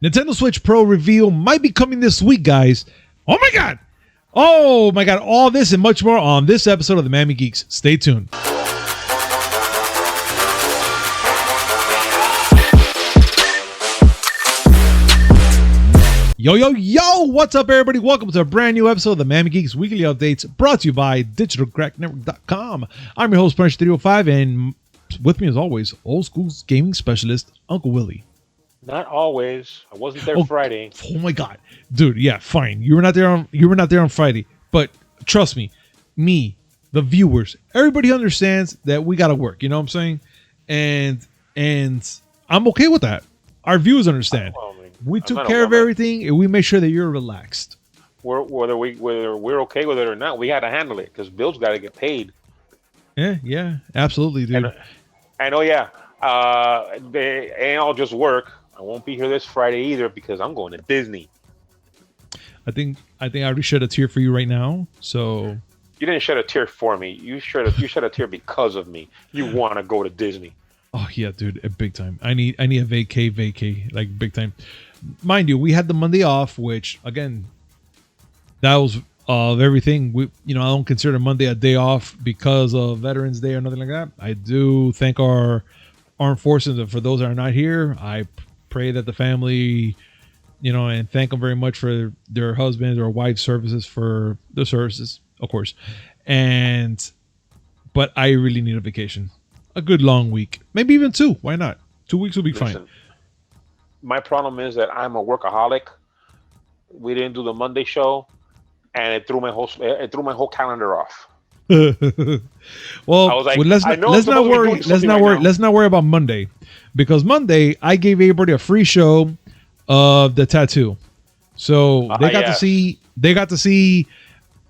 Nintendo Switch Pro reveal might be coming this week, guys. Oh my god! Oh my god! All this and much more on this episode of the Miami Geeks. Stay tuned. Yo, yo, yo! What's up, everybody? Welcome to a brand new episode of the Miami Geeks Weekly Updates, brought to you by DigitalCrackNetwork.com. I'm your host, Punch305, and with me, as always, old school gaming specialist, Uncle Willie. Not always. I wasn't there Friday. Oh my god, dude! Yeah, fine. You were not there on Friday, but trust me, the viewers, everybody understands that we got to work. You know what I'm saying? And I'm okay with that. Our viewers understand. We took care of everything, and we made sure that you're relaxed. Whether we're okay with it or not, we had to handle it because bills got to get paid. Yeah, absolutely, dude. They ain't all just work. I won't be here this Friday either because I'm going to Disney. I think I already shed a tear for you right now. So you didn't shed a tear for me. You shed a tear because of me. You want to go to Disney. Oh yeah, dude, big time. I need a vacay, like big time. Mind you, we had the Monday off, which again, that was of everything. I don't consider Monday a day off because of Veterans Day or nothing like that. I do thank our armed forces, and for those that are not here, I pray that the family, and thank them very much for their husbands or wives' services for the services, of course. But I really need a vacation. A good long week, maybe even 2. Why not? 2 weeks will be fine. My problem is that I'm a workaholic. We didn't do the Monday show, and it threw my whole calendar off. Well, I was like, let's not worry about Monday, because Monday I gave everybody a free show of the tattoo, so they got to see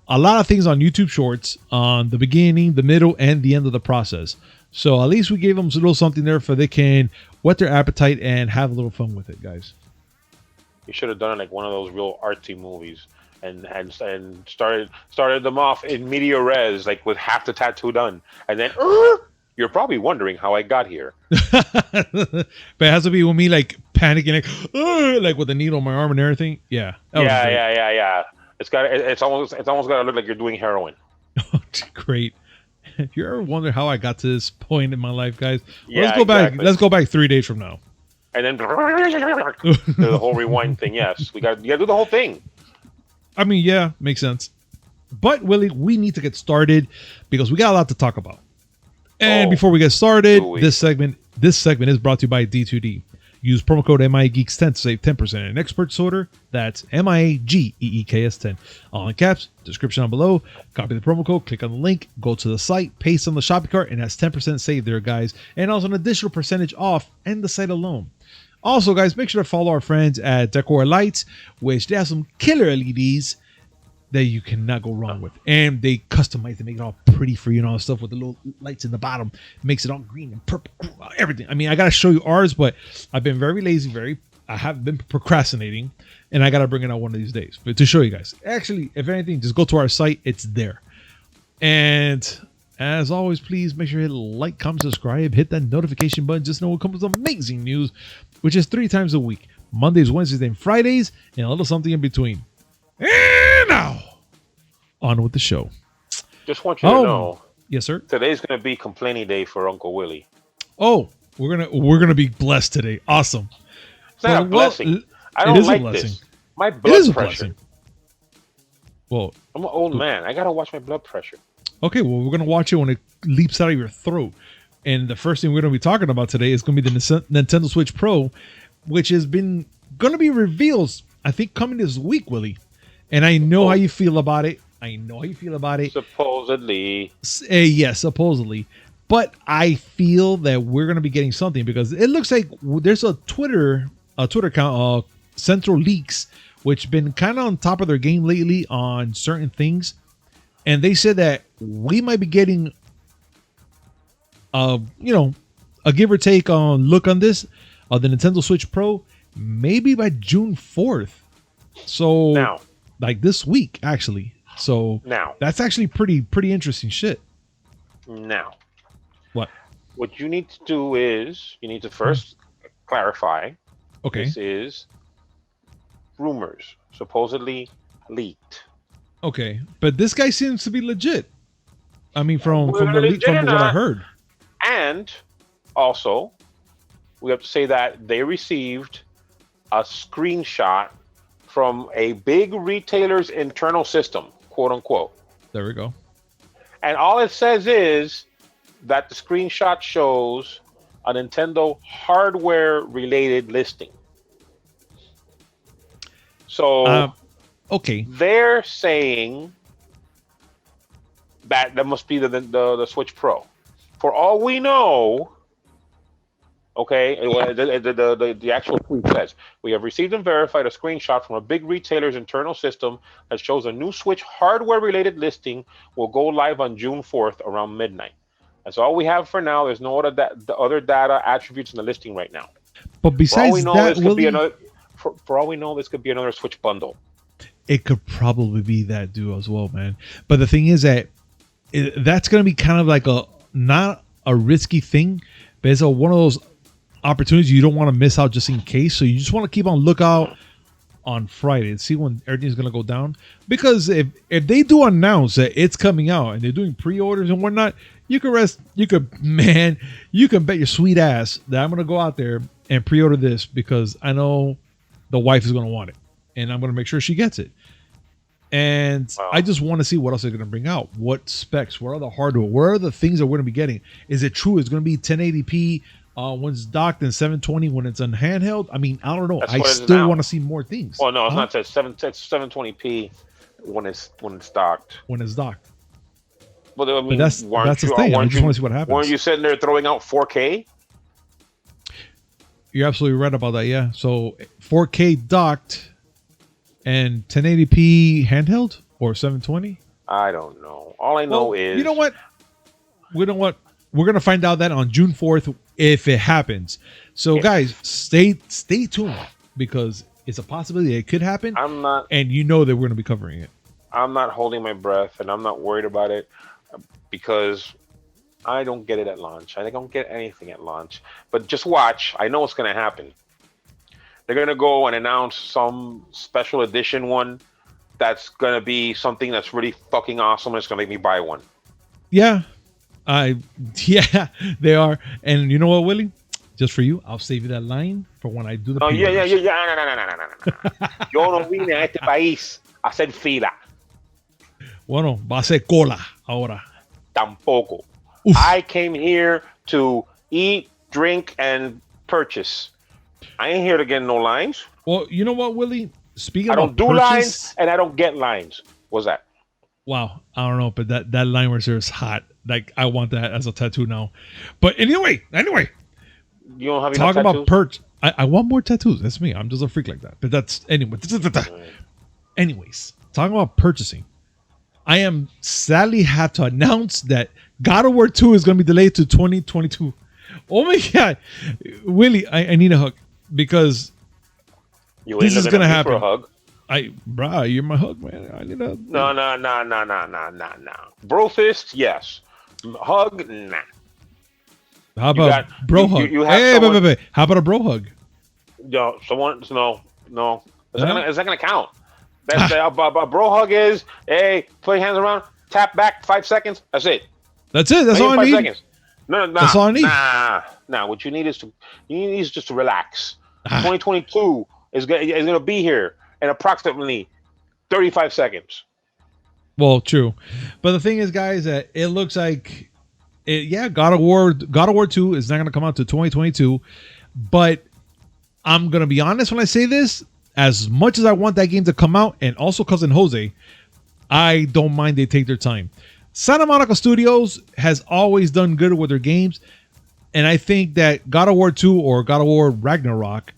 a lot of things on YouTube Shorts on the beginning, the middle, and the end of the process. So at least we gave them a little something there for they can whet their appetite and have a little fun with it, guys. You should have done it like one of those real artsy movies and started them off in media res, like with half the tattoo done. And then you're probably wondering how I got here. But it has to be with me like panicking, like with a needle in my arm and everything. Yeah. Yeah. It's almost got to look like you're doing heroin. Great. If you ever wonder how I got to this point in my life, guys, let's go back 3 days from now. And then the whole rewind thing. Yes, you got to do the whole thing. I mean, yeah, makes sense. But Willie, we need to get started because we got a lot to talk about. And before we get started, this segment is brought to you by D2D. Use promo code MIAGeeks10 to save 10% in expert sorter. That's MIAGEEKS10. All in caps, description down below. Copy the promo code, click on the link, go to the site, paste on the shopping cart, and that's 10% saved there, guys. And also an additional percentage off and the site alone. Also, guys, make sure to follow our friends at Decora Lights, which they have some killer LEDs that you cannot go wrong with. And they customize, they make it all pretty for you and all that stuff with the little lights in the bottom. Makes it all green and purple, everything. I mean, I got to show you ours, but I've been very lazy, I have been procrastinating, and I got to bring it out one of these days to show you guys. Actually, if anything, just go to our site. It's there. And as always, please make sure you hit like, comment, subscribe, hit that notification button. Just know what comes with amazing news, which is 3 times a week. Mondays, Wednesdays, and Fridays, and a little something in between. And now, on with the show. Just want you to know. Yes, sir. Today's going to be complaining day for Uncle Willie. Oh, we're gonna be blessed today. Awesome. It's not a blessing. I don't like this. My blood pressure. Well, I'm an old man. I gotta watch my blood pressure. Okay, well, we're gonna watch it when it leaps out of your throat. And the first thing we're gonna be talking about today is gonna be the Nintendo Switch Pro, which has been gonna be revealed, I think, coming this week, Willie. And I know how you feel about it. Supposedly. Yes, supposedly. But I feel that we're going to be getting something because it looks like there's a Twitter account, Central Leaks, which been kind of on top of their game lately on certain things. And they said that we might be getting, a give or take on look on this, the Nintendo Switch Pro, maybe by June 4th. So now, like this week, actually. So now that's actually pretty interesting shit. Now, what you need to do is you need to first clarify. Okay. This is rumors, supposedly leaked. Okay, but this guy seems to be legit. I mean, from Whether the leak, legit from or what I not, heard. and also we have to say that they received a screenshot from a big retailer's internal system, quote unquote. There we go. And all it says is that the screenshot shows a Nintendo hardware related listing. So okay, they're saying that must be the Switch Pro. For all we know, okay, the actual tweet says, we have received and verified a screenshot from a big retailer's internal system that shows a new Switch hardware-related listing will go live on June 4th around midnight. That's all we have for now. There's no other data attributes in the listing right now. But besides that, for all we know, this could be another Switch bundle. It could probably be that duo as well, man. But the thing is that that's going to be kind of like not a risky thing, but it's one of those opportunities you don't want to miss out just in case. So you just want to keep on lookout on Friday and see when everything's going to go down. Because if they do announce that it's coming out and they're doing pre-orders and whatnot, you can bet your sweet ass that I'm going to go out there and pre-order this because I know the wife is going to want it and I'm going to make sure she gets it. And I just want to see what else they're going to bring out. What specs? What are the hardware? What are the things that we're going to be getting? Is it true it's going to be 1080p when it's docked and 720 when it's on handheld? I mean, I don't know. I still want to see more things. Well, no, it's not. It's 720p when it's docked. When it's docked. Well, I mean, but that's the thing. I just want to see what happens. Weren't you sitting there throwing out 4K? You're absolutely right about that. Yeah. So 4K docked. And 1080p handheld or 720? I don't know. All I know is... You know what? We're going to find out that on June 4th if it happens. So, guys, stay tuned because it's a possibility it could happen. And you know that we're going to be covering it. I'm not holding my breath, and I'm not worried about it because I don't get it at launch. I don't get anything at launch. But just watch. I know what's going to happen. They're going to go and announce some special edition one that's going to be something that's really fucking awesome and it's going to make me buy one. Yeah. They are. And you know what, Willie? Just for you, I'll save you that line for when I do the pre-orders. No. Yo no vine a este país a hacer fila. Bueno, va a ser cola ahora. Tampoco. Uf. I came here to eat, drink, and purchase. I ain't here to get no lines. Well, you know what, Willie? Speaking I don't do lines and I don't get lines. What's that? Wow, I don't know, but that line right there is hot. Like I want that as a tattoo now. But anyway, you don't have talk about perch. I want more tattoos. That's me. I'm just a freak like that. But that's anyway. Anyways, talking about purchasing. I am sadly have to announce that God of War 2 is going to be delayed to 2022. Oh my God, Willie, I need a hug because this is gonna happen. For a hug? Bruh, you're my hug, man. I need a No. Bro fist, yes. Hug, nah. How about bro hug? Hey, how about a bro hug? No. Is that gonna count? That's a bro hug is, hey, put your hands around, tap back 5 seconds. That's it. That's it. That's all I need. 5 seconds. No, that's all I need. Nah. What you need is just to relax. 2022 is gonna be here in approximately 35 seconds. Well, true, but the thing is, guys, that it looks like, God of War 2 is not gonna come out to 2022. But I'm gonna be honest when I say this. As much as I want that game to come out, and also Cousin Jose, I don't mind they take their time. Santa Monica Studios has always done good with their games, and I think that God of War 2 or God of War Ragnarok,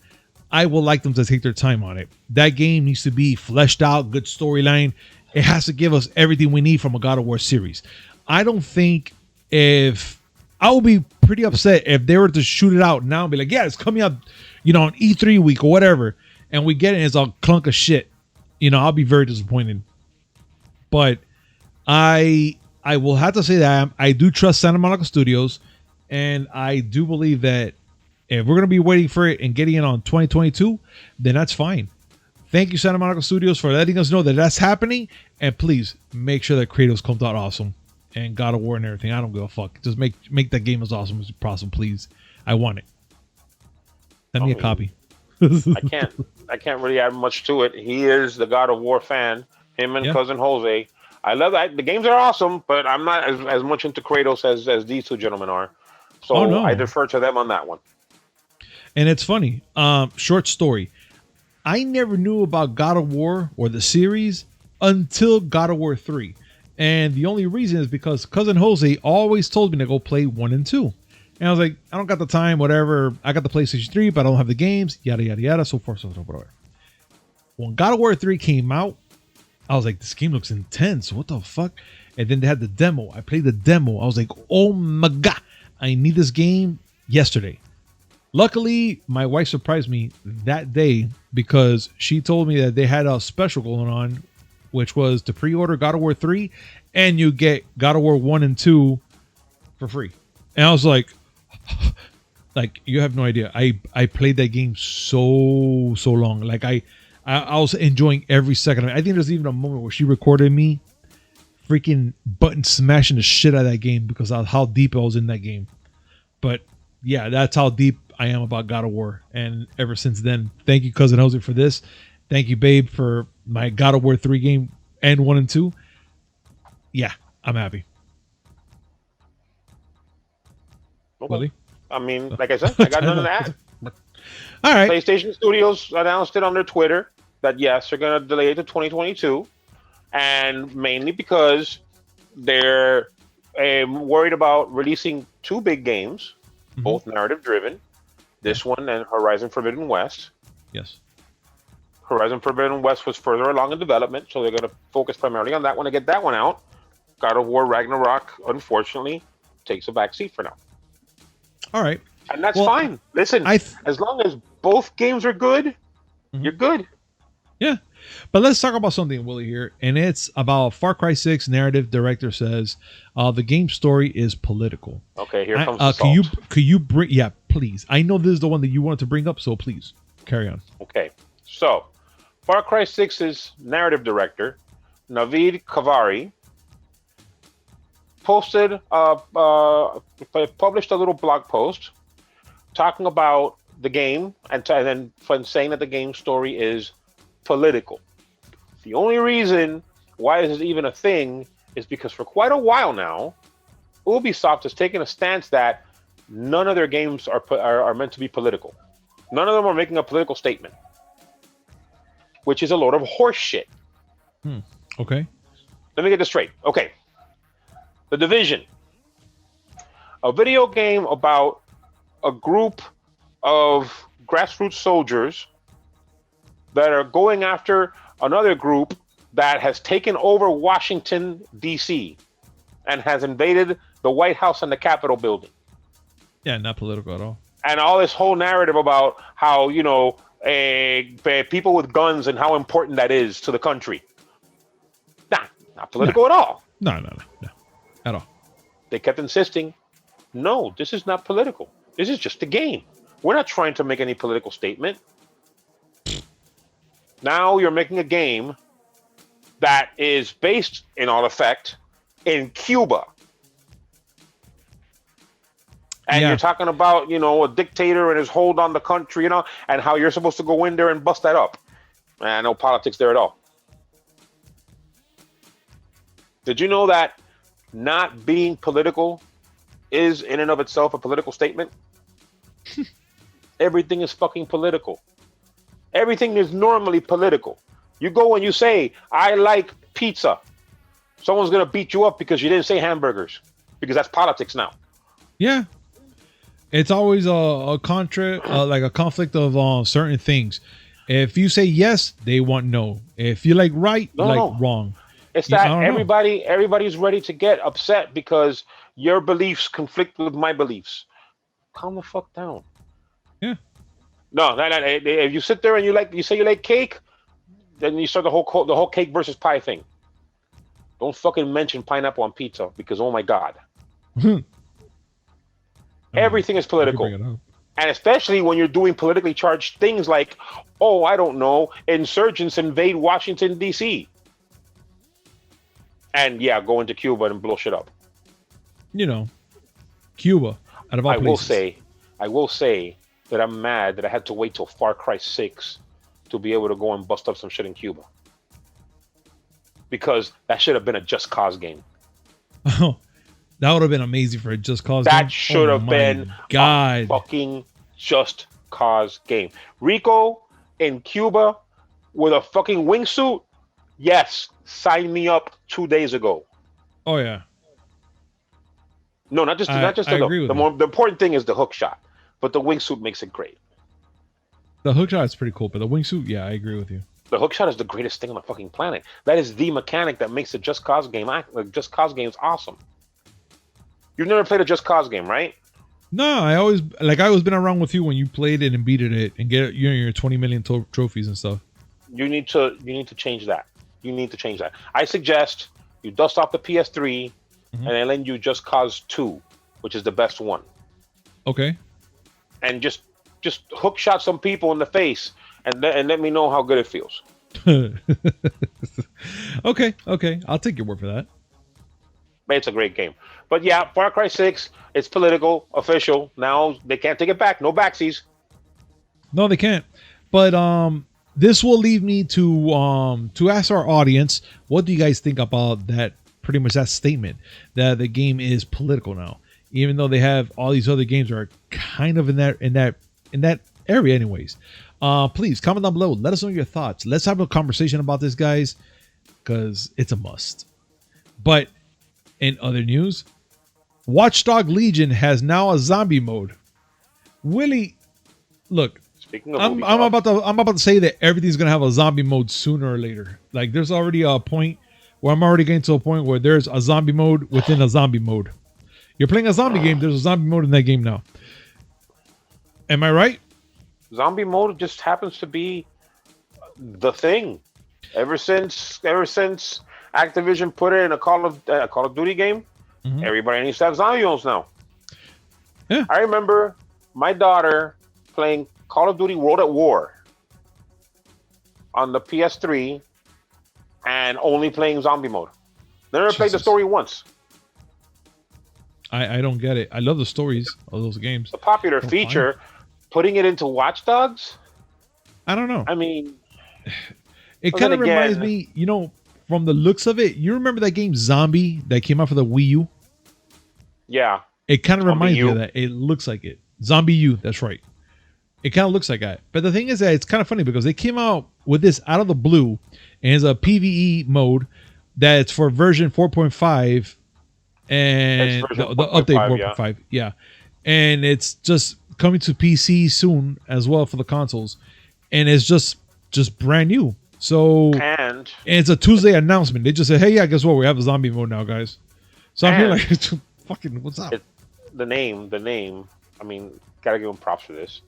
I would like them to take their time on it. That game needs to be fleshed out, good storyline. It has to give us everything we need from a God of War series. I don't think I will be pretty upset if they were to shoot it out now and be like, yeah, it's coming out, on E3 week or whatever, and we get it and it's a clunk of shit. I'll be very disappointed. But I will have to say that I do trust Santa Monica Studios, and I do believe that if we're going to be waiting for it and getting it on 2022, then that's fine. Thank you, Santa Monica Studios, for letting us know that that's happening. And please make sure that Kratos comes out awesome and God of War and everything. I don't give a fuck. Just make that game as awesome as possible, please. I want it. Send me a copy. I can't really add much to it. He is the God of War fan. Him and cousin Jose. I love that. The games are awesome, but I'm not as much into Kratos as these two gentlemen are. So I defer to them on that one. And it's funny. Short story. I never knew about God of War or the series until God of War 3. And the only reason is because cousin Jose always told me to go play 1 and 2. And I was like, I don't got the time, whatever. I got the PlayStation 3, but I don't have the games, yada, yada, yada, so forth, so whatever. When God of War 3 came out, I was like, this game looks intense. What the fuck? And then they had the demo. I played the demo. I was like, oh my God, I need this game yesterday. Luckily, my wife surprised me that day because she told me that they had a special going on, which was to pre-order God of War 3 and you get God of War 1 and 2 for free. And I was like, you have no idea. I played that game so long. Like I was enjoying every second of it. I think there's even a moment where she recorded me freaking button smashing the shit out of that game because of how deep I was in that game. But yeah, that's how deep I am about God of War. And ever since then, thank you, cousin Jose, for this. Thank you, babe, for my God of War 3 game and 1 and 2. Yeah, I'm happy. Okay. Really? I mean, like I said, I got nothing to add. All right. PlayStation Studios announced it on their Twitter that, yes, they're going to delay it to 2022. And mainly because they're worried about releasing 2 big games, both narrative-driven. This one and Horizon Forbidden West. Yes. Horizon Forbidden West was further along in development, so they're going to focus primarily on that one to get that one out. God of War Ragnarok, unfortunately, takes a back seat for now. All right. And that's fine. Listen, as long as both games are good, you're good. Yeah. But let's talk about something, Willie, here. And it's about Far Cry 6 narrative director says the game story is political. Okay, here comes the salt. Could you bring... Yeah, please. I know this is the one that you wanted to bring up, so please, carry on. Okay. So, Far Cry 6's narrative director, Navid Kavari, posted, published a little blog post talking about the game and then saying that the game story is political. The only reason why this is even a thing is because for quite a while now, Ubisoft has taken a stance that none of their games are meant to be political. None of them are making a political statement, which is a load of horse shit. Okay. Let me get this straight. Okay. The Division, a video game about a group of grassroots soldiers that are going after another group that has taken over Washington, D.C. and has invaded the White House and the Capitol building. Yeah, not political at all. And all this whole narrative about how, people with guns and how important that is to the country. Nah, not political at all. No. At all. They kept insisting, no, this is not political. This is just a game. We're not trying to make any political statement. Now you're making a game that is based, in all effect, in Cuba. And you're talking about, a dictator and his hold on the country, and how you're supposed to go in there and bust that up. And no politics there at all. Did you know that not being political is in and of itself a political statement? Everything is fucking political. Everything is normally political. You go and you say, I like pizza. Someone's going to beat you up because you didn't say hamburgers. Because that's politics now. Yeah. It's always a conflict of certain things. If you say yes, they want no. If you like right, wrong. It's that everybody's ready to get upset because your beliefs conflict with my beliefs. Calm the fuck down. Yeah. No. If you sit there and you say you like cake, then you start the whole cake versus pie thing. Don't fucking mention pineapple on pizza because oh my God. Everything is political. And especially when you're doing politically charged things like, oh, I don't know, insurgents invade Washington, D.C. And yeah, go into Cuba and blow shit up. You know, Cuba, out of all places. I will say that I'm mad that I had to wait till Far Cry 6 to be able to go and bust up some shit in Cuba. Because that should have been a Just Cause game. Oh, that would have been amazing for a Just Cause game. That should have been a fucking Just Cause game. Rico in Cuba with a fucking wingsuit? Yes, sign me up 2 days ago. Oh yeah. No, not just the important thing is the hook shot, but the wingsuit makes it great. The hook shot is pretty cool, but the wingsuit, yeah, I agree with you. The hook shot is the greatest thing on the fucking planet. That is the mechanic that makes the Just Cause game. Just Cause games awesome. You've never played a Just Cause game, right? No, I always been around with you when you played it and beat it and get your 20 million trophies and stuff. You need to change that. You need to change that. I suggest you dust off the PS3 and then lend you Just Cause 2, which is the best one. Okay. And just hook shot some people in the face and let me know how good it feels. Okay. I'll take your word for that. But it's a great game. But yeah, Far Cry 6, it's political, official. Now they can't take it back. No backsies. No, they can't. But this will lead me to ask our audience, what do you guys think about that? Pretty much that statement that the game is political now, even though they have all these other games that are kind of in that area, anyways. Please comment down below. Let us know your thoughts. Let's have a conversation about this, guys, because it's a must. But in other news, Watchdog Legion has now a zombie mode. Willie, look. Speaking of I'm about to say that everything's gonna have a zombie mode sooner or later. Like there's already a point where I'm already getting to a point where there's a zombie mode within a zombie mode. You're playing a zombie game, there's a zombie mode in that game now. Am I right? Zombie mode just happens to be the thing. Ever since Activision put it in a Call of Duty game, everybody needs to have zombie modes now. Yeah. I remember my daughter playing Call of Duty World at War on the PS3 and only playing zombie mode. Never played the story once. I don't get it. I love the stories of those games. The popular feature, putting it into Watch Dogs? I don't know. I mean, it kind of reminds me, from the looks of it, you remember that game Zombie that came out for the Wii U? Yeah. It kind of reminds me of that. It looks like it. Zombie U, that's right. It kind of looks like that. But the thing is that it's kind of funny because they came out with this out of the blue, and it's a PvE mode that's for version 4.5 and the update 4.5. Yeah. And it's just coming to PC soon as well for the consoles. And it's just brand new. So and it's a Tuesday announcement. They just said, hey, yeah, guess what? We have a zombie mode now, guys. So I'm here like, fucking, what's up? The name. I mean, gotta give them props for this.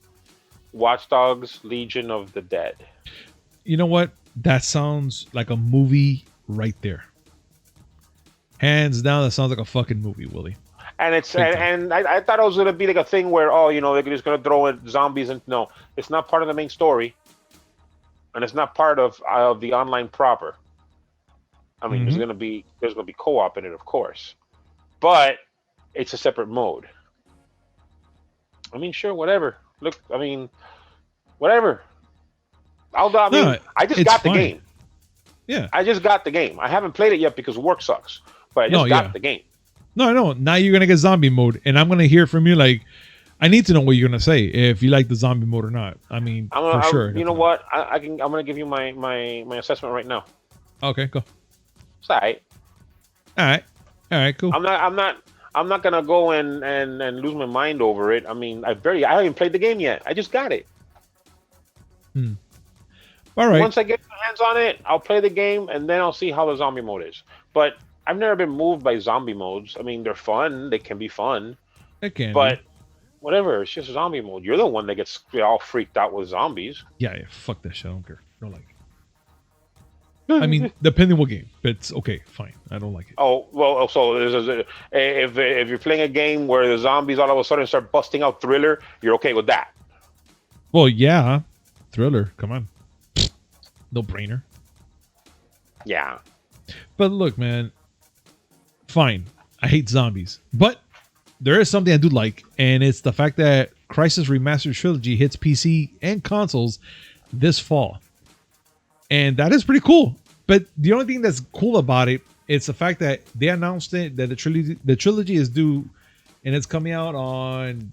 Watch Dogs Legion of the Dead. You know what? That sounds like a movie right there. Hands down, that sounds like a fucking movie, Willie. And it's and I thought it was gonna be like a thing where they're just gonna throw in zombies and no, it's not part of the main story, and it's not part of the online proper. I mean, there's gonna be co-op in it, of course, but it's a separate mode. I mean, sure, whatever. Look, I mean, whatever. I just got the game. Yeah, I just got the game. I haven't played it yet because work sucks, but I just got the game. No, I know. Now you're gonna get zombie mode, and I'm gonna hear from you. Like, I need to know what you're gonna say if you like the zombie mode or not. I mean, for sure. You know what? I'm gonna give you my assessment right now. Okay, go. It's all right. All right, cool. I'm not gonna go and lose my mind over it. I mean, I haven't even played the game yet. I just got it. All right. Once I get my hands on it, I'll play the game and then I'll see how the zombie mode is. But I've never been moved by zombie modes. I mean, they're fun. They can be fun. They can. But whatever. It's just zombie mode. You're the one that gets all freaked out with zombies. Yeah. Fuck that shit. I don't care. Don't like it. I mean, depending what game, but it's okay, fine. I don't like it. Oh well, so if you're playing a game where the zombies all of a sudden start busting out Thriller, you're okay with that. Well, yeah, Thriller. Come on, no brainer. Yeah. But look, man, fine. I hate zombies, but there is something I do like, and it's the fact that Crysis Remastered Trilogy hits PC and consoles this fall. And that is pretty cool. But the only thing that's cool about it, it's the fact that they announced it, that the trilogy is due, and it's coming out on,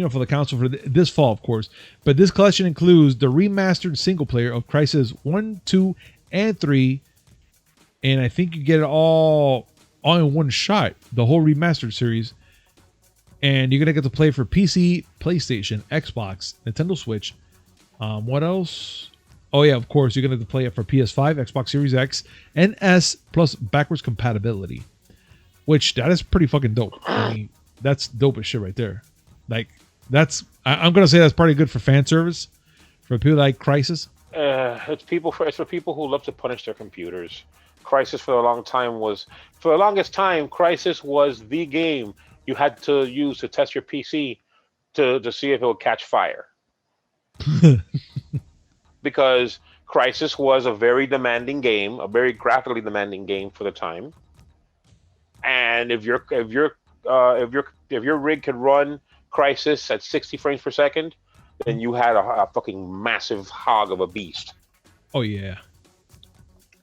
for the console for this fall, of course. But this collection includes the remastered single player of Crysis 1, 2, and 3. And I think you get it all in one shot, the whole remastered series. And you're going to get to play for PC, PlayStation, Xbox, Nintendo Switch. What else? Oh, yeah, of course. You're going to have to play it for PS5, Xbox Series X, and S, plus backwards compatibility. Which, that is pretty fucking dope. I mean, that's dope as shit right there. Like, I'm going to say that's probably good for fan service. For people like Crysis. It's for people who love to punish their computers. Crysis for the longest time, Crysis was the game you had to use to test your PC to see if it would catch fire. Because Crysis was a very demanding game, a very graphically demanding game for the time. And if your rig could run Crysis at 60 frames per second, then you had a fucking massive hog of a beast. Oh yeah.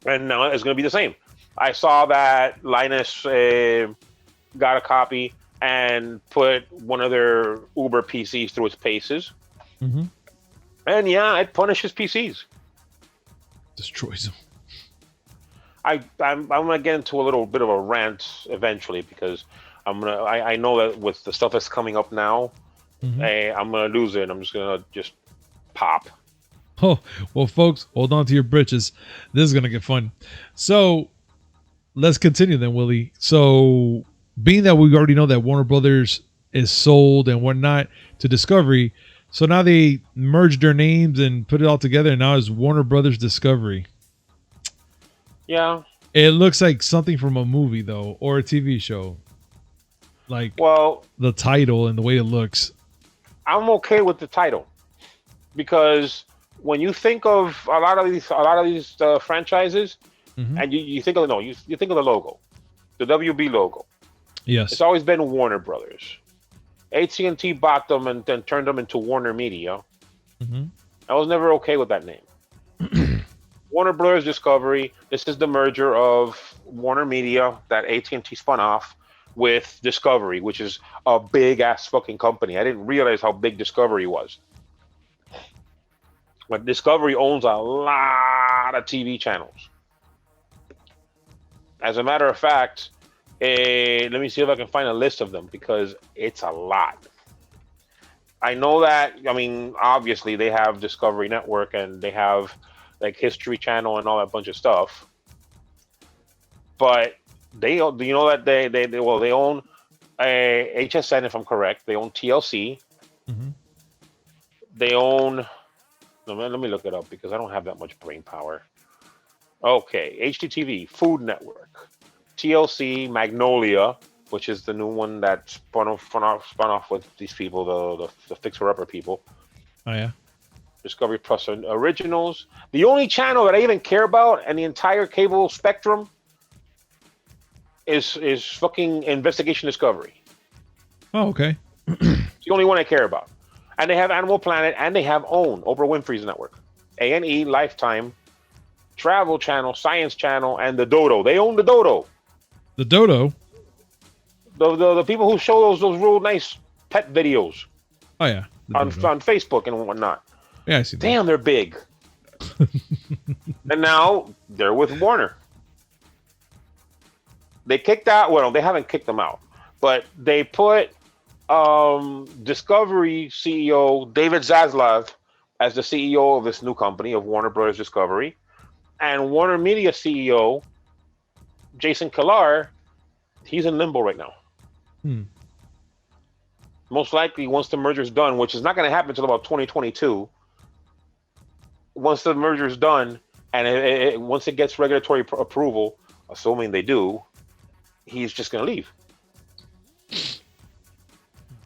And now it's going to be the same. I saw that Linus got a copy and put one of their Uber PCs through its paces. Mm-hmm. And yeah, it punishes PCs. Destroys them. I'm gonna get into a little bit of a rant eventually because I know that with the stuff that's coming up now, I'm gonna lose it. I'm just gonna pop. Oh, well, folks, hold on to your britches. This is going to get fun. So, let's continue then, Willie. So, being that we already know that Warner Brothers is sold and whatnot to Discovery, so now they merged their names and put it all together, and now it's Warner Brothers Discovery. Yeah. It looks like something from a movie, though, or a TV show. Like, well, the title and the way it looks. I'm okay with the title because when you think of a lot of these franchises, and you think of you think of the logo, the WB logo. Yes, it's always been Warner Brothers. AT&T bought them and then turned them into Warner Media. I was never okay with that name. Warner Brothers Discovery. This is the merger of Warner Media that AT&T spun off with Discovery, which is a big ass fucking company. I didn't realize how big Discovery was. But Discovery owns a lot of TV channels. As a matter of fact, let me see if I can find a list of them because it's a lot. I know that, obviously they have Discovery Network and they have like History Channel and all that bunch of stuff. But they own HSN, if I'm correct. They own TLC. They own... Let me look it up because I don't have that much brain power. Okay, HDTV, Food Network, TLC, Magnolia, which is the new one that spun off with these people, the fixer-upper people. Oh, yeah. Discovery Plus Originals. The only channel that I even care about and the entire cable spectrum is fucking Investigation Discovery. Oh, okay. It's the only one I care about. And they have Animal Planet, and they have OWN, Oprah Winfrey's network. A&E, Lifetime, Travel Channel, Science Channel, and the Dodo. They own the Dodo. The Dodo? The people who show those real nice pet videos. Oh, yeah. On Facebook and whatnot. Yeah, I see that. Damn, they're big. And now they're with Warner. They kicked out, well, they haven't kicked them out, but they put Discovery CEO David Zaslav as the CEO of this new company of Warner Brothers Discovery, and Warner Media CEO Jason Kilar, he's in limbo right now. Most likely, once the merger's done, which is not going to happen until about 2022, once the merger's done, and once it gets regulatory approval, assuming they do, he's just going to leave.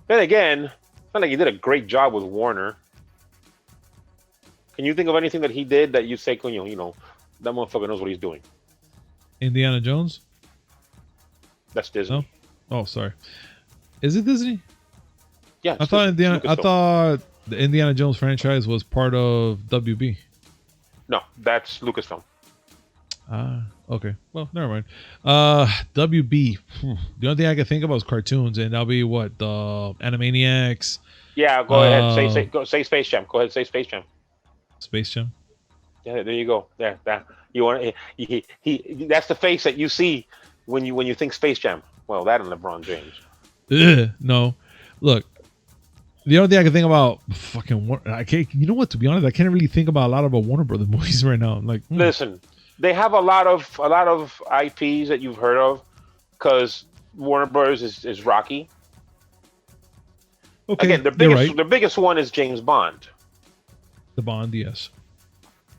Then again, it's not like he did a great job with Warner. Can you think of anything that he did that you say, you know, that motherfucker knows what he's doing? Indiana Jones? That's Disney. Oh, sorry. Is it Disney? Yeah. I thought the Indiana Jones franchise was part of WB. No, that's Lucasfilm. Okay. Well, never mind. WB. The only thing I can think about is cartoons, and that'll be what, the Animaniacs. Yeah, go ahead. Say Space Jam. Go ahead, say Space Jam. Space Jam. Yeah, there you go. There, that you want. He that's the face that you see when you think Space Jam. Well, that and LeBron James. No, look. The only thing I can think about, I can't. You know what? To be honest, I can't really think about a lot of Warner Brothers movies right now. I'm like, listen, they have a lot of IPs that you've heard of, because Warner Brothers is Rocky. Okay, again, the biggest one is James Bond. The Bond, yes.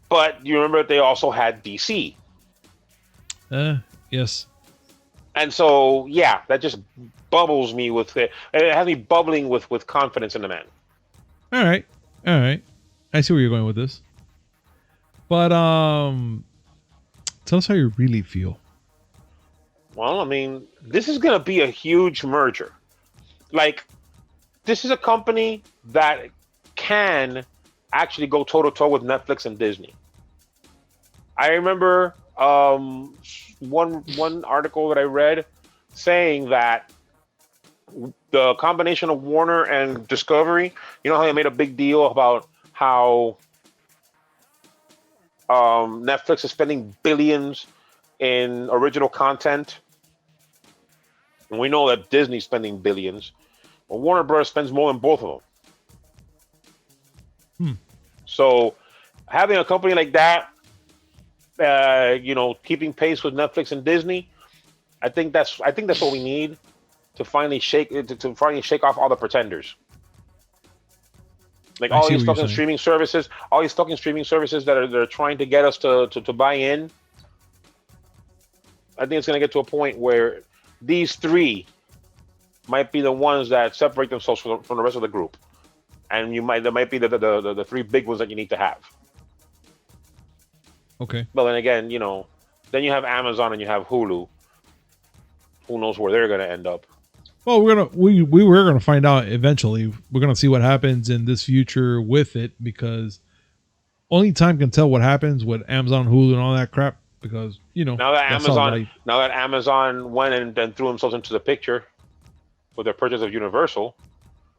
But you remember they also had DC. Yes. And so, yeah, that just bubbles me with it. It has me bubbling with confidence in the man. All right. I see where you're going with this. But tell us how you really feel. Well, I mean, this is going to be a huge merger. Like, this is a company that can actually go toe-to-toe with Netflix and Disney. I remember one article that I read saying that the combination of Warner and Discovery, you know how they made a big deal about how Netflix is spending billions in original content, and we know that Disney's spending billions. Well, Warner Bros. Spends more than both of them. So having a company like that, keeping pace with Netflix and Disney, I think that's what we need to finally shake off all the pretenders. Like all these fucking streaming services that are trying to get us to buy in. I think it's going to get to a point where these three might be the ones that separate themselves from the rest of the group, and there might be the three big ones that you need to have. Okay. But then again, then you have Amazon and you have Hulu. Who knows where they're going to end up? Well, we were gonna find out eventually. We're gonna see what happens in this future with it, because only time can tell what happens with Amazon, Hulu, and all that crap. Because now that Amazon went and threw themselves into the picture with their purchase of Universal,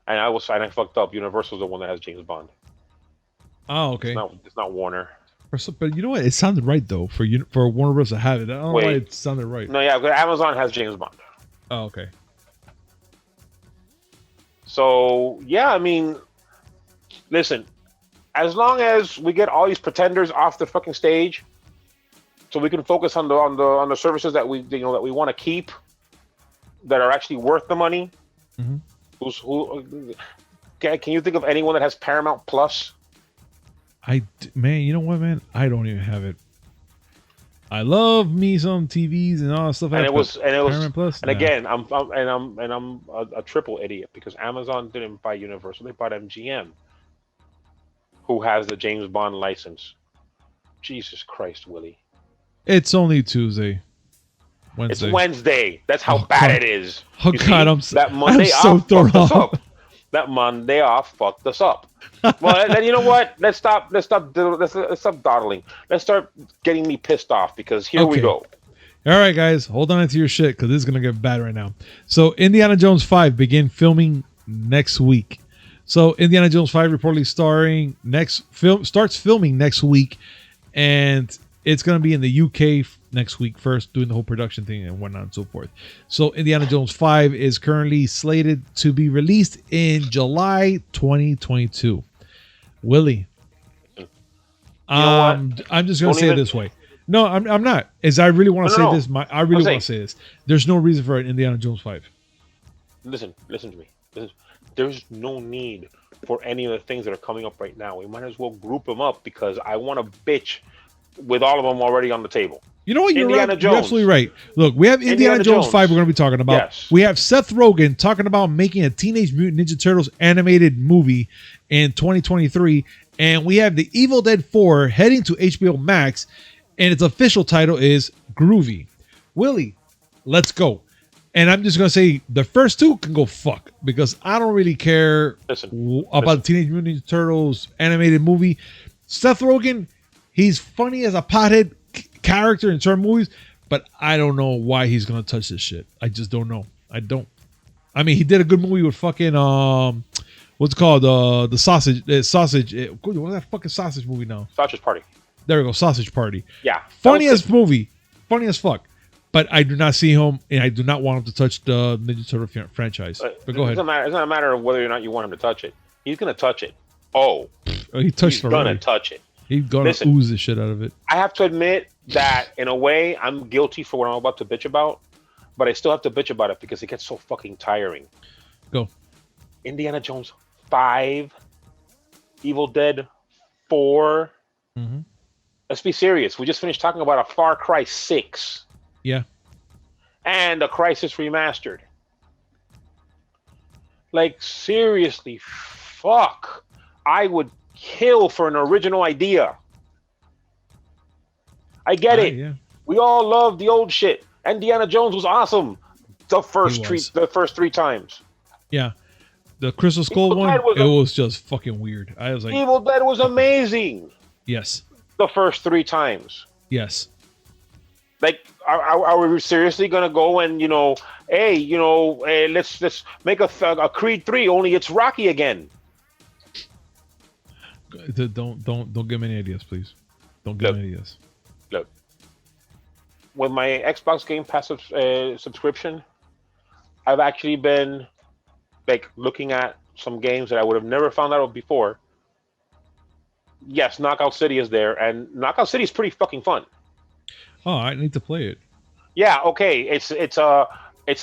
and I fucked up. Universal's the one that has James Bond. Oh, okay. It's not Warner. But you know what? It sounded right though for Warner Bros. To have it. I don't know why it sounded right. No, yeah, because Amazon has James Bond. Oh, okay. So yeah, I mean, listen, as long as we get all these pretenders off the fucking stage, so we can focus on the services that we want to keep, that are actually worth the money. Mm-hmm. Can you think of anyone that has Paramount Plus? Man, you know what, man? I don't even have it. I love me some TVs and all that stuff. And it was Paramount Plus. And again, I'm a triple idiot, because Amazon didn't buy Universal; they bought MGM, who has the James Bond license. Jesus Christ, Willie! It's only Tuesday. Wednesday. It's Wednesday. That's how bad it is. Oh God, I'm so thrown off. That Monday off fucked us up. Well, then you know what? Let's stop dawdling. Let's start getting me pissed off, because here we go. All right, guys, hold on to your shit, because this is gonna get bad right now. So, Indiana Jones 5 begin filming next week. So, Indiana Jones 5 reportedly starts filming next week, and it's gonna be in the UK next week first, doing the whole production thing and whatnot and so forth. So Indiana Jones 5 is currently slated to be released in July 2022. Willie, I'm just gonna say it this way. No, I'm not. I really want to say this. I really want to say this. There's no reason for an Indiana Jones 5. Listen to me. There's no need for any of the things that are coming up right now. We might as well group them up, because I want to bitch with all of them already on the table. You know what? You're Indiana right. Jones. You're absolutely right. Look, we have Indiana Jones 5 we're going to be talking about. Yes. We have Seth Rogen talking about making a Teenage Mutant Ninja Turtles animated movie in 2023. And we have The Evil Dead 4 heading to HBO Max. And its official title is Groovy. Willie, let's go. And I'm just going to say the first two can go fuck. Because I don't really care about the Teenage Mutant Ninja Turtles animated movie. Seth Rogen, he's funny as a pothead character in certain movies, but I don't know why he's gonna touch this shit. I just don't know. I don't. I mean, he did a good movie with fucking what's it called? The sausage. What's that fucking sausage movie now? Sausage Party. There we go. Sausage Party. Yeah. Funny as movie. Funny as fuck. But I do not see him, and I do not want him to touch the Ninja Turtle franchise. But go ahead. It's not a matter of whether or not you want him to touch it. He's gonna touch it. Oh, he touched it already. He's gonna touch it. He's gonna ooze the shit out of it. I have to admit that in a way I'm guilty for what I'm about to bitch about, but I still have to bitch about it because it gets so fucking tiring. Go. Indiana Jones 5, Evil Dead 4. Mm-hmm. Let's be serious. We just finished talking about a Far Cry 6. Yeah. And a Crysis Remastered. Like, seriously, fuck. I would kill for an original idea. I get it. Yeah. We all love the old shit. Indiana Jones was awesome. The first three times. Yeah. The Crystal Skull one, was just fucking weird. I was like, Evil Dead was amazing. Yes. The first 3 times. Yes. Like, are we seriously gonna go and let's make a Creed 3? Only it's Rocky again. Don't give me any ideas, please. Don't give me any ideas. Look, with my Xbox Game Pass subscription, I've actually been like looking at some games that I would have never found out of before. Yes, Knockout City is there, and Knockout City is pretty fucking fun. Oh, I need to play it. Yeah, okay. It's almost like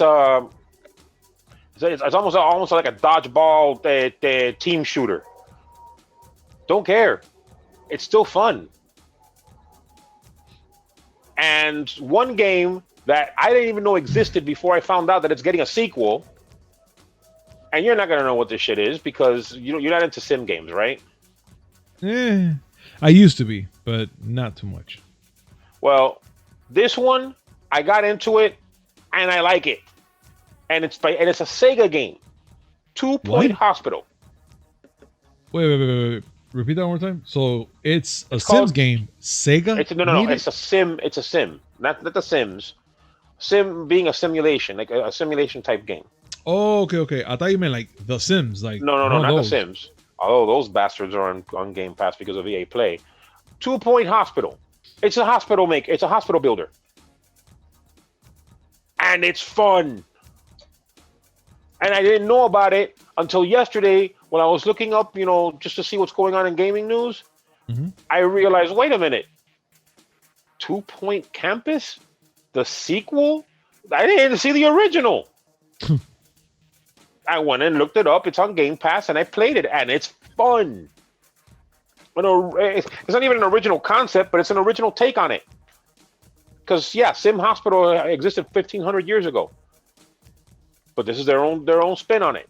a dodgeball team shooter. Don't care. It's still fun. And one game that I didn't even know existed before I found out that it's getting a sequel. And you're not gonna know what this shit is because you're not into sim games, right? I used to be, but not too much. Well, this one, I got into it, and I like it. And it's a Sega game. 2 Point Hospital. Wait. Repeat that one more time. So it's a Sims game. Sega? No. It's a sim. It's a sim. Not the Sims. Sim being a simulation, like a simulation type game. Oh, okay. I thought you meant like The Sims. Like no, not the Sims. Although those bastards are on Game Pass because of EA Play. 2 Point Hospital. It's a hospital It's a hospital builder. And it's fun. And I didn't know about it until yesterday when I was looking up, just to see what's going on in gaming news. Mm-hmm. I realized, wait a minute. 2 Point Campus? The sequel? I didn't see the original. I went and looked it up. It's on Game Pass, and I played it, and it's fun. It's not even an original concept, but it's an original take on it. Because, Sim Hospital existed 1,500 years ago. But this is their own spin on it.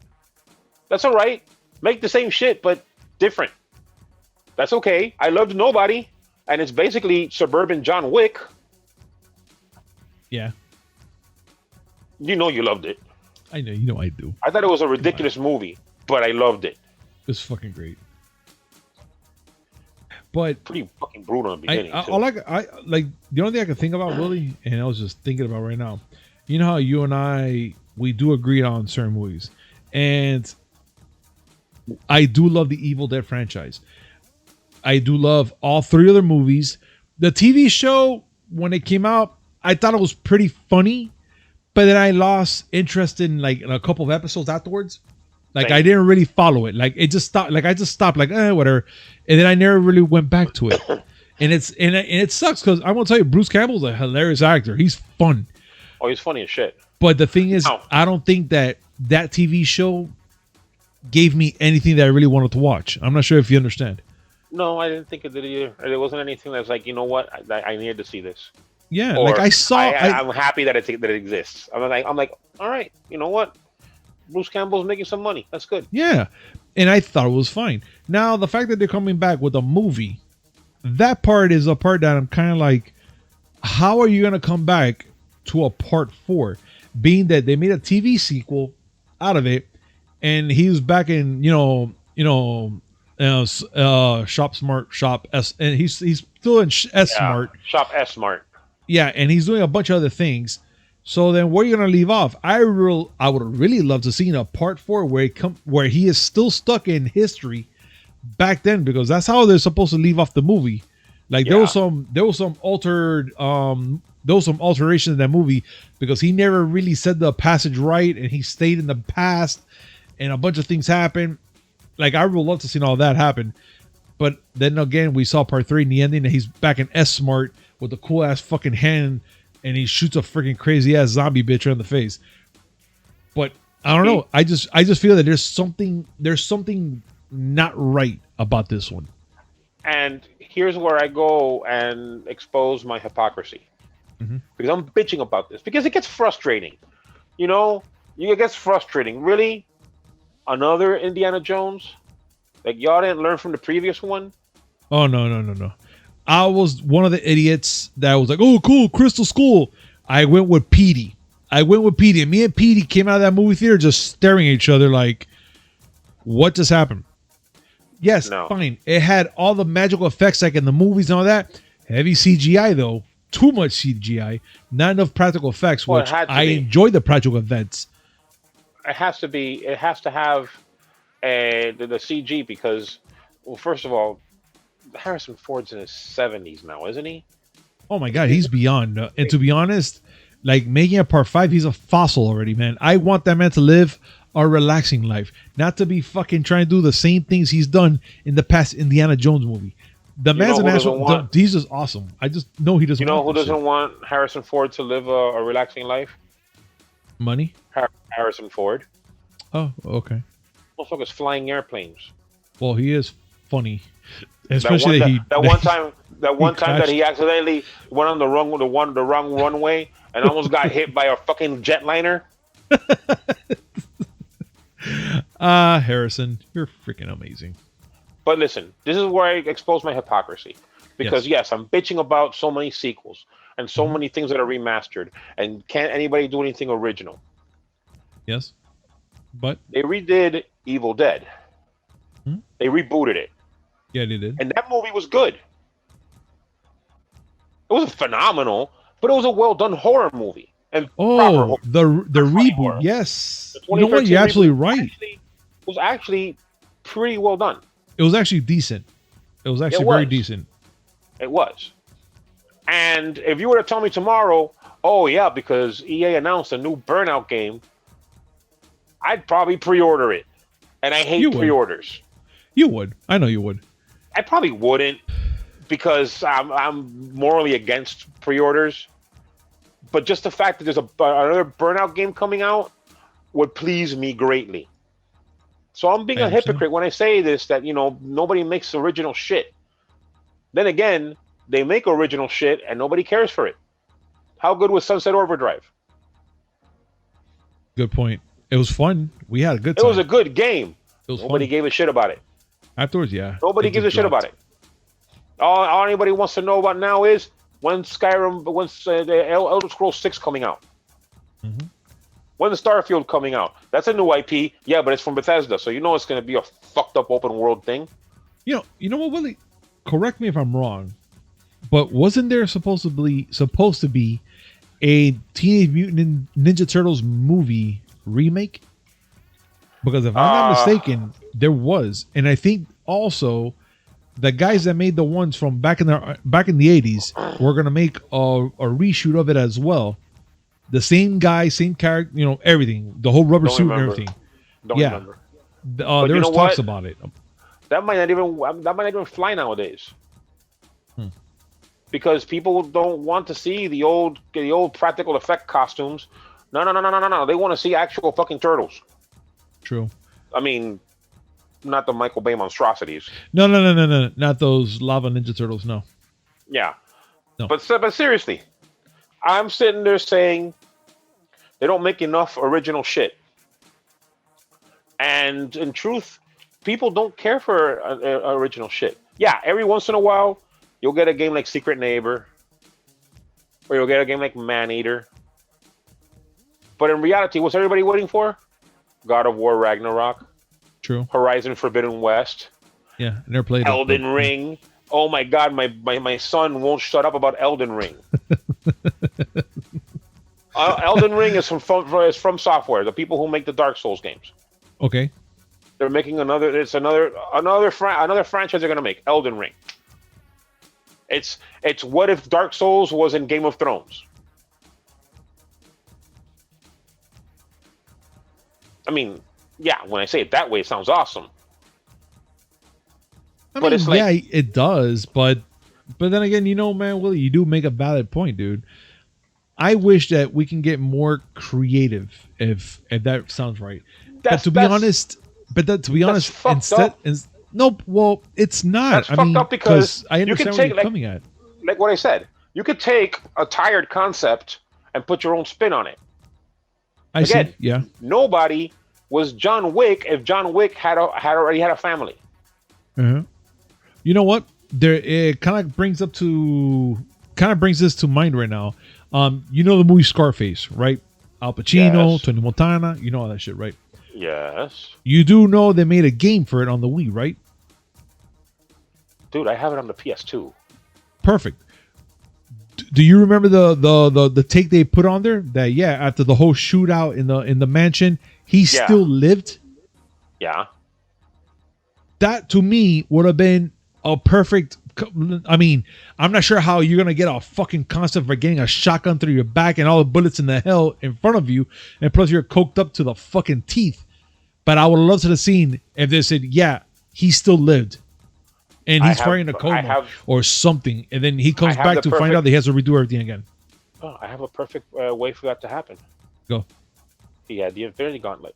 That's all right. Make the same shit, but different. That's okay. I loved Nobody, and it's basically suburban John Wick. Yeah. You loved it. I know. I do. I thought it was a ridiculous movie, but I loved it. It's fucking great. But pretty fucking brutal in the beginning. I the only thing I can think about, Willie, and I was just thinking about right now. You know how you and I, we do agree on certain movies, and I do love the Evil Dead franchise. I do love all 3 other movies. The TV show, when it came out, I thought it was pretty funny, but then I lost interest in a couple of episodes afterwards. Like, I didn't really follow it. Like, it just stopped. Like, I just stopped. Like, whatever. And then I never really went back to it. And it sucks because I want to tell you, Bruce Campbell's a hilarious actor. He's fun. Oh, he's funny as shit. But the thing is, I don't think that TV show gave me anything that I really wanted to watch. I'm not sure if you understand. No, I didn't think it did either. There wasn't anything that's like, you know what, I needed to see this, Yeah, like or I saw. I'm happy that it exists. I'm like, all right, you know what, Bruce Campbell's making some money. That's good. Yeah, and I thought it was fine. Now the fact that they're coming back with a movie, that part is a part that I'm kind of like, how are you gonna come back to a part 4, being that they made a TV sequel out of it, and he was back in Shop Smart Shop S, and he's still in S Smart. Shop S Smart. Yeah, and he's doing a bunch of other things. So then, where are you gonna leave off? I would really love to see a part 4 where he is still stuck in history back then, because that's how they're supposed to leave off the movie. Like there was some alterations in that movie because he never really said the passage right, and he stayed in the past, and a bunch of things happened. Like I would love to see all that happen, but then again, we saw part 3 in the ending, and he's back in S Smart with the cool ass fucking hand, and he shoots a freaking crazy ass zombie bitch right in the face. But I don't know. I just feel that there's something not right about this one. And here's where I go and expose my hypocrisy. Because I'm bitching about this. Because it gets frustrating. You know, it gets frustrating. Really? Another Indiana Jones? Like, y'all didn't learn from the previous one? Oh, no. I was one of the idiots that was like, oh, cool, Crystal Skull. I went with Petey. And me and Petey came out of that movie theater just staring at each other like, what just happened? Yes, fine. It had all the magical effects like in the movies and all that. Heavy CGI, though. Too much CGI. Not enough practical effects, which I enjoy the practical events. It has to be. It has to have the CG because, well, first of all, Harrison Ford's in his 70s now, isn't he? Oh, my God. He's beyond. And to be honest, like making a part 5, he's a fossil already, man. I want that man to live a relaxing life, not to be fucking trying to do the same things he's done in the past Indiana Jones movie. The man's an asshole. He's just awesome. I just know he doesn't. You know who doesn't want Harrison Ford to live a relaxing life? Money. Harrison Ford. Oh, okay. Motherfucker's flying airplanes. Well, he is funny, especially that one time that he accidentally went on the wrong runway and almost got hit by a fucking jetliner. Harrison, you're freaking amazing. But listen, this is where I expose my hypocrisy. Because yes, I'm bitching about so many sequels and so many things that are remastered, and can't anybody do anything original. Yes. But they redid Evil Dead. They rebooted it. Yeah, they did. And that movie was good. It wasn't phenomenal, but it was a well done horror movie. And the reboot, yes. You know what? You're absolutely right. It was actually pretty well done. It was actually decent. It was actually very decent. It was. And if you were to tell me tomorrow, oh yeah, because EA announced a new Burnout game, I'd probably pre-order it. And I hate pre-orders. You would. I know you would. I probably wouldn't because I'm morally against pre-orders. But just the fact that there's another Burnout game coming out would please me greatly. So I'm being a hypocrite when I say this, that, you know, nobody makes original shit. Then again, they make original shit and nobody cares for it. How good was Sunset Overdrive? Good point. It was fun. We had a good time. It was a good game. Nobody gave a shit about it. Afterwards, yeah. Nobody gives a shit about it. All anybody wants to know about now is when's the Elder Scrolls 6 coming out? When the Starfield coming out? That's a new IP. Yeah, but it's from Bethesda, so you know it's going to be a fucked up open world thing. You know what, Willie? Correct me if I'm wrong, but wasn't there supposed to be a Teenage Mutant Ninja Turtles movie remake? Because if I'm not mistaken, there was, and I think also the guys that made the ones from back in the 80s were gonna make a reshoot of it as well. The same guy, same character, you know, everything, the whole rubber suit and everything. Don't remember. There was talks about it. That might not even fly nowadays. Because people don't want to see the old practical effect costumes. No. They want to see actual fucking turtles. True. I mean, not the Michael Bay monstrosities. No. Not those Lava Ninja Turtles. No. Yeah. No. But seriously, I'm sitting there saying they don't make enough original shit. And in truth, people don't care for original shit. Yeah, every once in a while, you'll get a game like Secret Neighbor, or you'll get a game like Maneater. But in reality, what's everybody waiting for? God of War Ragnarok. True. Horizon Forbidden West. Yeah, never played Elden Ring. Oh my God, my son won't shut up about Elden Ring. Elden Ring is from Software, the people who make the Dark Souls games. Okay. They're making another franchise they're gonna make, Elden Ring. It's what if Dark Souls was in Game of Thrones? I mean, yeah, when I say it that way, it sounds awesome. But it's like, yeah, it does, but then again, you know, man, Willie, you do make a valid point, dude. I wish that we can get more creative, if that sounds right. To be honest, nope. Well, it's not. That's fucked up because I understand where you're coming at. Like what I said, you could take a tired concept and put your own spin on it. I see. Yeah. Nobody was John Wick if John Wick had already had a family. Uh-huh. You know what? It kind of brings this to mind right now. You know the movie Scarface, right? Al Pacino, yes. Tony Montana, you know all that shit, right? Yes. You do know they made a game for it on the Wii, right? Dude, I have it on the PS2. Perfect. Do you remember the take they put on there? That after the whole shootout in the mansion, he still lived. Yeah. That to me would have been a perfect. I mean, I'm not sure how you're gonna get a fucking concept for getting a shotgun through your back and all the bullets in the hell in front of you, and plus you're coked up to the fucking teeth. But I would love to have seen if they said, he still lived, and he's fighting a coma or something, and then he comes back to find out that he has to redo everything again. Oh, I have a perfect way for that to happen. Go. He had the Infinity Gauntlet.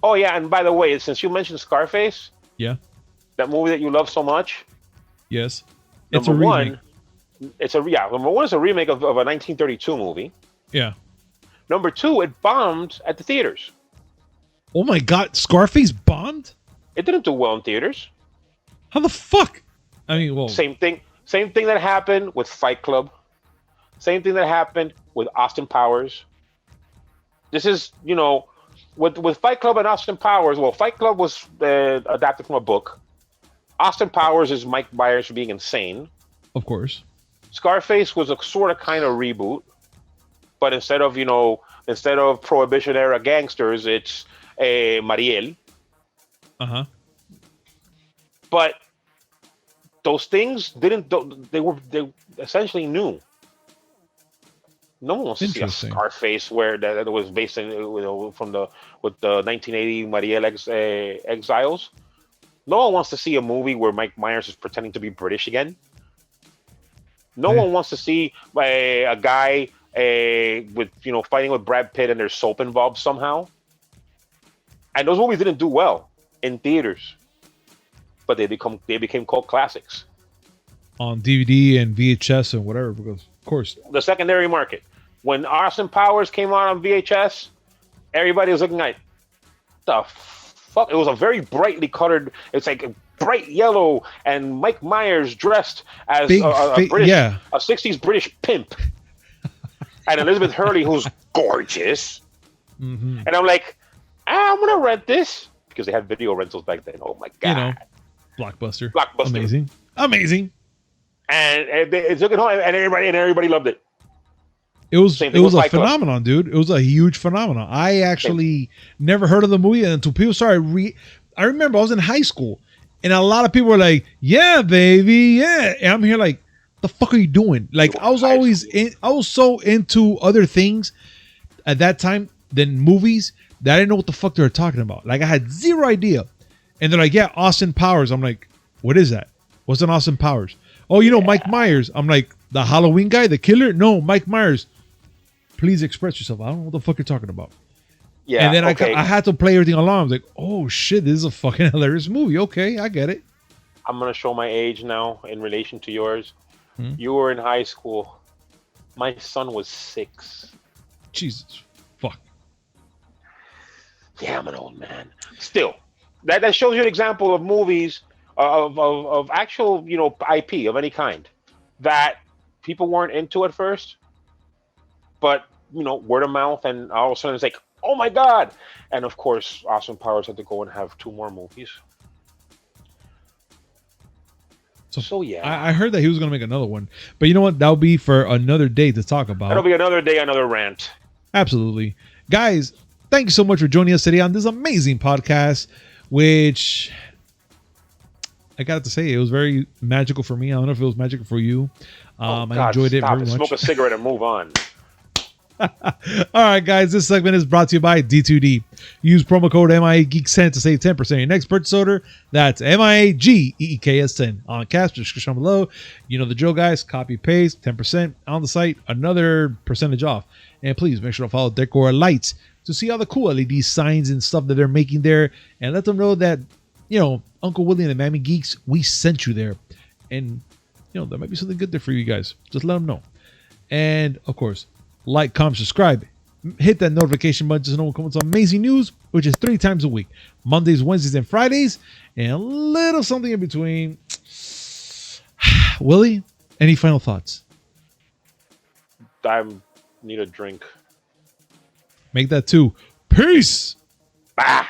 Oh yeah, and by the way, since you mentioned Scarface, that movie that you love so much, yes, number one, it's a remake of a 1932 movie. Yeah. Number two, it bombed at the theaters. Oh my God, Scarface bombed? It didn't do well in theaters. How the fuck? I mean, well, same thing that happened with Fight Club. Same thing that happened with Austin Powers. This is, with Fight Club and Austin Powers. Well, Fight Club was adapted from a book. Austin Powers is Mike Myers being insane. Of course. Scarface was a sort of kind of reboot, but instead of Prohibition era gangsters, it's Mariel. Uh-huh. But those things they essentially new. No one wants to see a Scarface where that was based in with the 1980 Mariel Exiles. No one wants to see a movie where Mike Myers is pretending to be British again. No one wants to see a guy with fighting with Brad Pitt and there's soap involved somehow. And those movies didn't do well in theaters, but they became cult classics on DVD and VHS and whatever, because of course the secondary market. When Austin Powers came out on VHS, everybody was looking at the fuck. It was a very brightly colored. It's like bright yellow, and Mike Myers dressed as a 60s British pimp, and Elizabeth Hurley, who's gorgeous. Mm-hmm. And I'm like, I'm gonna rent this because they had video rentals back then. Oh my God, Blockbuster, amazing. And they took it home, and everybody loved it. It was a phenomenon, dude. It was a huge phenomenon. I actually never heard of the movie until people started. I remember I was in high school, and a lot of people were like, "Yeah, baby, yeah." And I'm here like, "The fuck are you doing?" Like I was so into other things at that time than movies that I didn't know what the fuck they were talking about. Like I had zero idea. And they're like, "Yeah, Austin Powers." I'm like, "What is that? What's an Austin Powers?" "Oh, Mike Myers." I'm like, "The Halloween guy, the killer?" "No, Mike Myers." "Please express yourself." "I don't know what the fuck you're talking about." Yeah. And then okay. I had to play everything along. I was like, oh shit, this is a fucking hilarious movie. Okay, I get it. I'm gonna show my age now in relation to yours. Hmm? You were in high school. My son was 6. Jesus, fuck. Yeah, I'm an old man. Still, that shows you an example of movies of actual IP of any kind that people weren't into at first, but word of mouth, and all of a sudden it's like, oh my god! And of course, Austin Powers had to go and have 2 more movies. So yeah, I heard that he was gonna make another one, but you know what? That'll be for another day to talk about. That'll be another day, another rant. Absolutely, guys. Thank you so much for joining us today on this amazing podcast, which I got to say, it was very magical for me. I don't know if it was magical for you. I enjoyed it very much. Smoke a cigarette and move on. All right, guys. This segment is brought to you by D2D. Use promo code MIA Geeks 10 to save 10% on your next purchase order. That's MIAGEEKS 10 on Cast description below. You know the drill, guys. Copy paste 10% on the site, another percentage off. And please make sure to follow Decora Lights to see all the cool LED signs and stuff that they're making there, and let them know that Uncle Willie and the Miami Geeks, we sent you there, and there might be something good there for you guys. Just let them know. And of course, like, comment, subscribe, hit that notification button so no one comes on amazing news, which is 3 times a week: Mondays, Wednesdays, and Fridays, and a little something in between. Willie, any final thoughts? I need a drink. Make that 2. Peace. Bah.